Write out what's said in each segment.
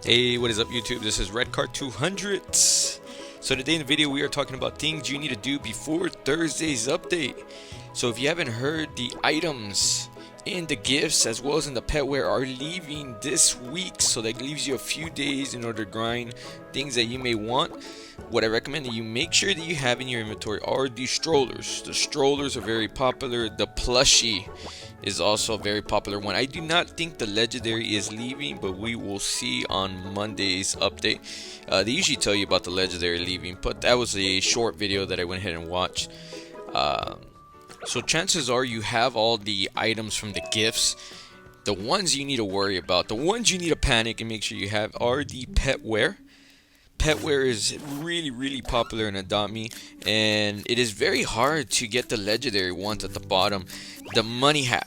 Hey, what is up YouTube? This is Redcard 200. So today in the video we are talking about things you need to do before Thursday's update. So if you haven't heard, the items in the gifts as well as in the petware are leaving this week, so that leaves you a few days in order to grind things that you may want. What I recommend that you make sure that you have in your inventory are the strollers. The strollers are very popular. The plushie is also a very popular one. I do not think the legendary is leaving, but we will see on Monday's update. They usually tell you about the legendary leaving, but that was a short video that I went ahead and watched. So chances are you have all the items from the gifts. The ones you need to worry about, the ones you need to panic and make sure you have, are the petware. Petware is really popular in Adopt Me, and it is very hard to get the legendary ones at the bottom. The money hat.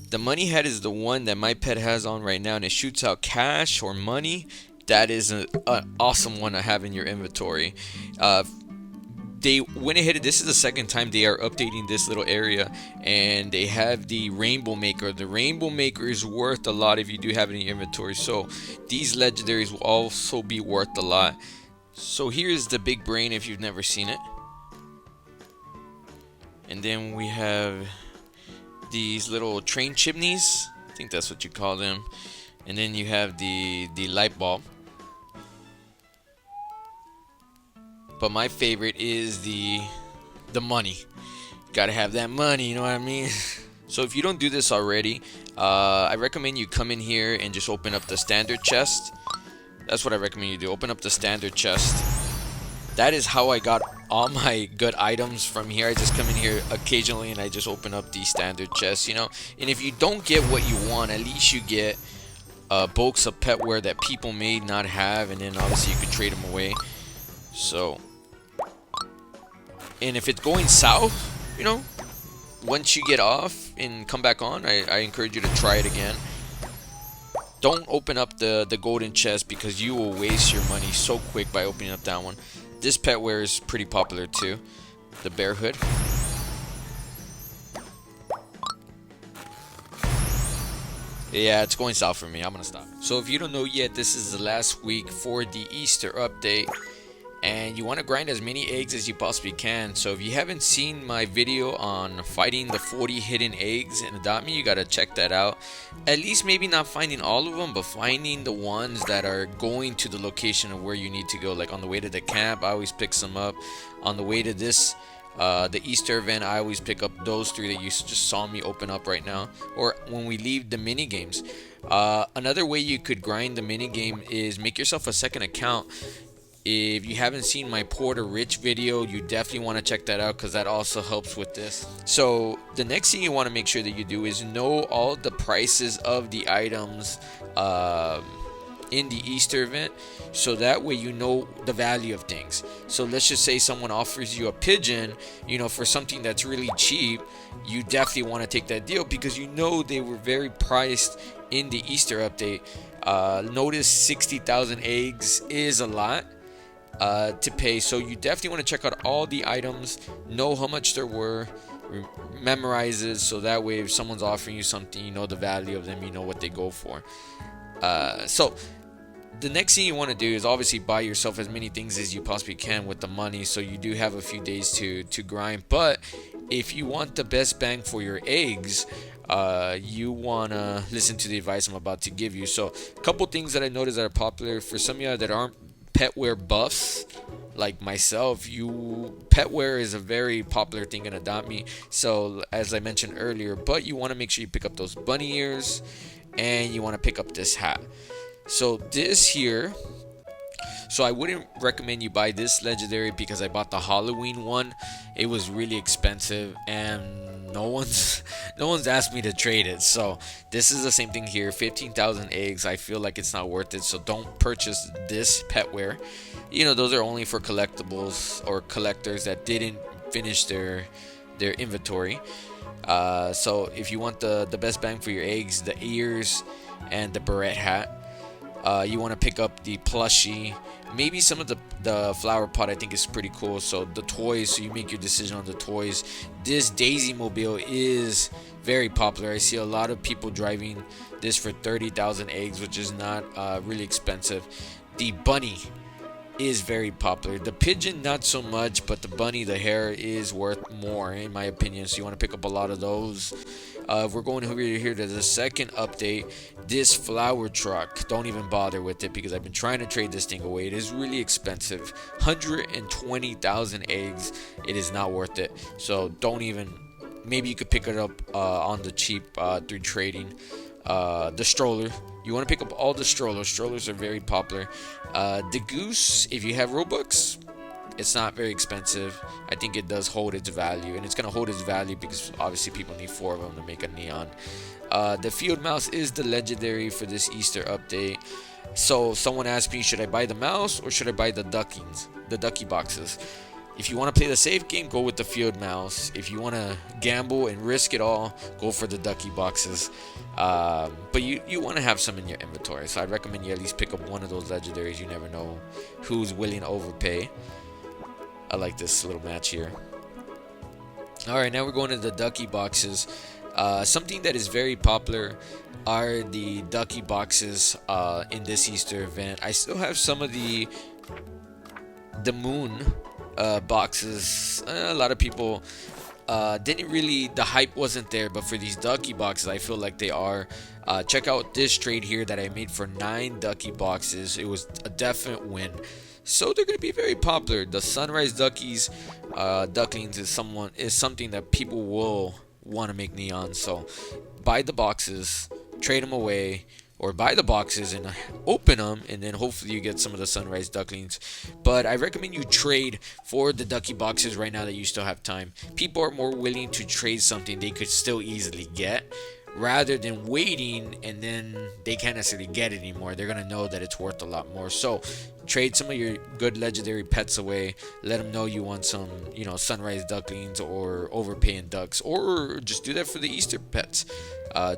The money hat is the one that my pet has on right now, and it shoots out cash or money. That is an awesome one to have in your inventory. They went ahead, this is the second time they are updating this little area, and they have the rainbow maker. The rainbow maker is worth a lot if you do have it in your inventory, so these legendaries will also be worth a lot. So here's the big brain if you've never seen it, and then we have these little train chimneys, I think that's what you call them, and then you have the light bulb. But my favorite is the money. Gotta have that money, you know what I mean? So if you don't do this already, I recommend you come in here and just open up the standard chest. That's what I recommend you do. Open up the standard chest. That is how I got all my good items from here. I just come in here occasionally and I just open up the standard chest, you know. And if you don't get what you want, at least you get bulks of petware that people may not have, and then obviously you could trade them away. So, and if it's going south, you know, once you get off and come back on, I encourage you to try it again. Don't open up the golden chest, because you will waste your money so quick by opening up that one. This petware is pretty popular too, the bear hood. Yeah, it's going south for me. I'm gonna stop. So if you don't know yet, this is the last week for the Easter update, and you want to grind as many eggs as you possibly can. So if you haven't seen my video on fighting the 40 hidden eggs in Adopt Me, you gotta check that out. At least maybe not finding all of them, but finding the ones that are going to the location of where you need to go. Like on the way to the camp, I always pick some up. On the way to this the Easter event, I always pick up those three that you just saw me open up right now, or when we leave the mini games. Another way you could grind the mini game is make yourself a second account. If you haven't seen my Porter Rich video, you definitely want to check that out, because that also helps with this. So the next thing you want to make sure that you do is know all the prices of the items in the Easter event, so that way you know the value of things. So let's just say someone offers you a pigeon, you know, for something that's really cheap. You definitely want to take that deal, because you know they were very priced in the Easter update. Notice 60,000 eggs is a lot to pay, so you definitely want to check out all the items, know how much there were, memorize it, so that way if someone's offering you something, you know the value of them, you know what they go for. So the next thing you want to do is obviously buy yourself as many things as you possibly can with the money, so you do have a few days to grind. But if you want the best bang for your eggs, you want to listen to the advice I'm about to give you. So a couple things that I noticed that are popular for some of you that aren't petware buffs like myself. Petware is a very popular thing in Adopt Me, so as I mentioned earlier, but you want to make sure you pick up those bunny ears, and you want to pick up this hat. So this here, so I wouldn't recommend you buy this legendary, because I bought the Halloween one. It was really expensive, and no one's asked me to trade it. So this is the same thing here, 15,000 eggs. I feel like it's not worth it, so don't purchase this petware. You know, those are only for collectibles or collectors that didn't finish their inventory. So if you want the best bang for your eggs, the ears and the beret hat. You want to pick up the plushie, maybe some of the flower pot. I think is pretty cool. So the toys, so you make your decision on the toys. This Daisy Mobile is very popular. I see a lot of people driving this for 30,000 eggs, which is not really expensive. The bunny is very popular. The pigeon not so much, but the bunny, the hare, is worth more in my opinion. So you want to pick up a lot of those. We're going over here to the second update. This flower truck, don't even bother with it because I've been trying to trade this thing away. It is really expensive. 120,000 eggs. It is not worth it. So don't even. Maybe you could pick it up on the cheap through trading. The stroller, you want to pick up all the strollers are very popular. The goose, if you have Robux, it's not very expensive. I think it does hold its value, and it's going to hold its value because obviously people need 4 of them to make a neon. The field mouse is the legendary for this Easter update. So someone asked me, should I buy the mouse or should I buy the ducky boxes? If you want to play the safe game, go with the field mouse. If you want to gamble and risk it all, go for the ducky boxes. But you want to have some in your inventory, so I'd recommend you at least pick up one of those legendaries. You never know who's willing to overpay. I like this little match here. Alright, now we're going to the ducky boxes. Something that is very popular are the ducky boxes in this Easter event. I still have some of the moon boxes. A lot of people didn't really, the hype wasn't there, but for these ducky boxes I feel like they are. Check out this trade here that I made for 9 ducky boxes. It was a definite win, so they're going to be very popular. The sunrise duckies, ducklings is something that people will want to make neon. So buy the boxes, trade them away, or buy the boxes and open them, and then hopefully you get some of the sunrise ducklings. But I recommend you trade for the ducky boxes right now that you still have time. People are more willing to trade something they could still easily get rather than waiting and then they can't necessarily get it anymore. They're gonna know that it's worth a lot more. So trade some of your good legendary pets away. Let them know you want some, sunrise ducklings or overpaying ducks, or just do that for the Easter pets.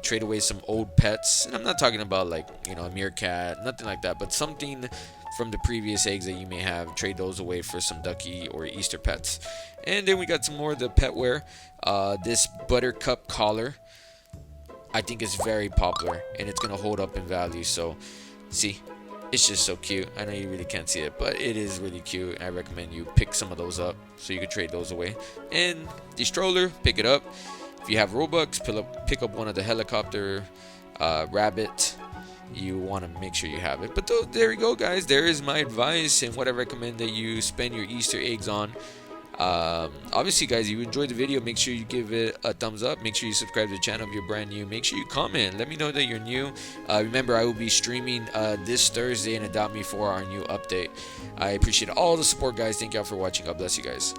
Trade away some old pets, and I'm not talking about like a meerkat, nothing like that, but something from the previous eggs that you may have. Trade those away for some ducky or Easter pets. And then we got some more of the pet wear. This buttercup collar, I think is very popular, and it's gonna hold up in value. So see, it's just so cute. I know you really can't see it, but it is really cute. I recommend you pick some of those up so you can trade those away. And the stroller, pick it up. If you have Robux, pick up one of the helicopter rabbit. You want to make sure you have it. But there you go, guys. There is my advice and what I recommend that you spend your Easter eggs on. Obviously, guys, if you enjoyed the video, make sure you give it a thumbs up. Make sure you subscribe to the channel if you're brand new. Make sure you comment, let me know that you're new. Remember, I will be streaming this Thursday and Adopt Me for our new update. I appreciate all the support, guys. Thank y'all for watching. God bless you guys.